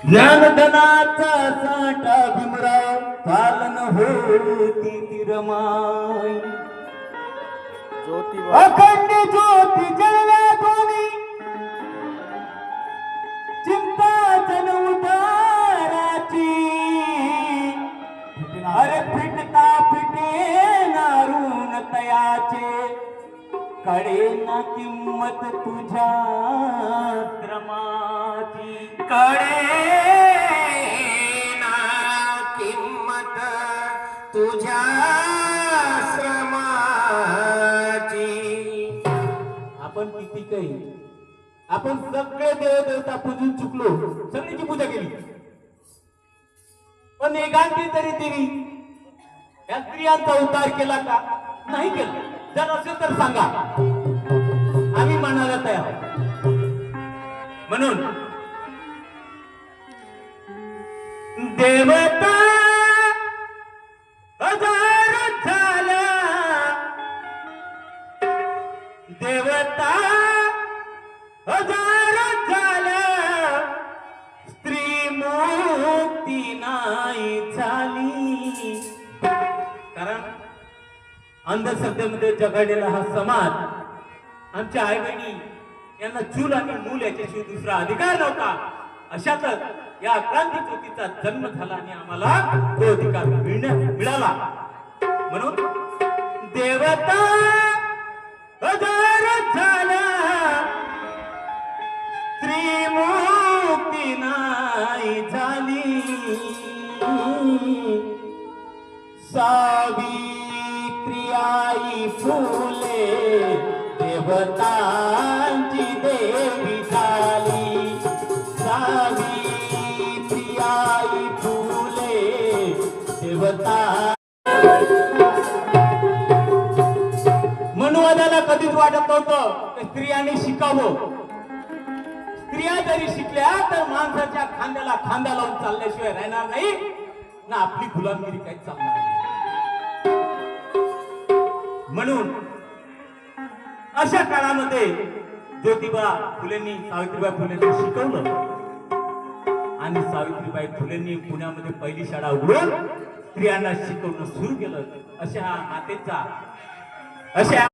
ज्ञानधनाचा साठा भीमराव पालन होती तिरमाई अखंड ज्योती जळल्या दोन्ही चिंता जन उदाराची अरे फिटता फिटे नारून तयाचे कळे ना किंमत तुझ्या क्रमाची कळे ना किंमत तुझ्या श्रमाची. आपण किती काही आपण सगळे देवदेवता पूजून चुकलो सगळ्याची पूजा केली पण एकांती तरी देवी या स्त्रियांचा उद्धार केला का नाही केला जर असेल तर सांगा आम्ही मानायला तयार आहोत. म्हणून देवता हजार झाला देवता हजार झाला स्त्री मुक्ती नाही झाली कारण अंधश्रद्धेमध्ये जगाडलेला हा समाज आमच्या आई बहिणी यांना चूल आणि मूल याच्याशिवाय दुसरा अधिकार नव्हता. अशातच या क्रांती ज्योतीचा जन्म झाला आणि आम्हाला तो अधिकार मिळाला. म्हणून देवता हजार झाला स्त्री मुक्ती नाही झाली सावित्री आई फुले देवतांची देवी झाली सावित्री आई फुले देवता. मनुवादाला कधीच वाटत नव्हतं की स्त्रियांनी शिकावं. स्त्रिया जरी शिकल्या तर माणसाच्या खांद्याला खांदा लावून चालल्याशिवाय राहणार नाही ना आपली गुलामगिरी काही चालणार नाही. म्हणून अशा काळामध्ये ज्योतिबा फुलेंनी सावित्रीबाई फुलेंना शिकवलं आणि सावित्रीबाई फुलेंनी पुण्यामध्ये पहिली शाळा उघडून स्त्रियांना शिकवणं सुरू केलं. अशा मातेचा अशा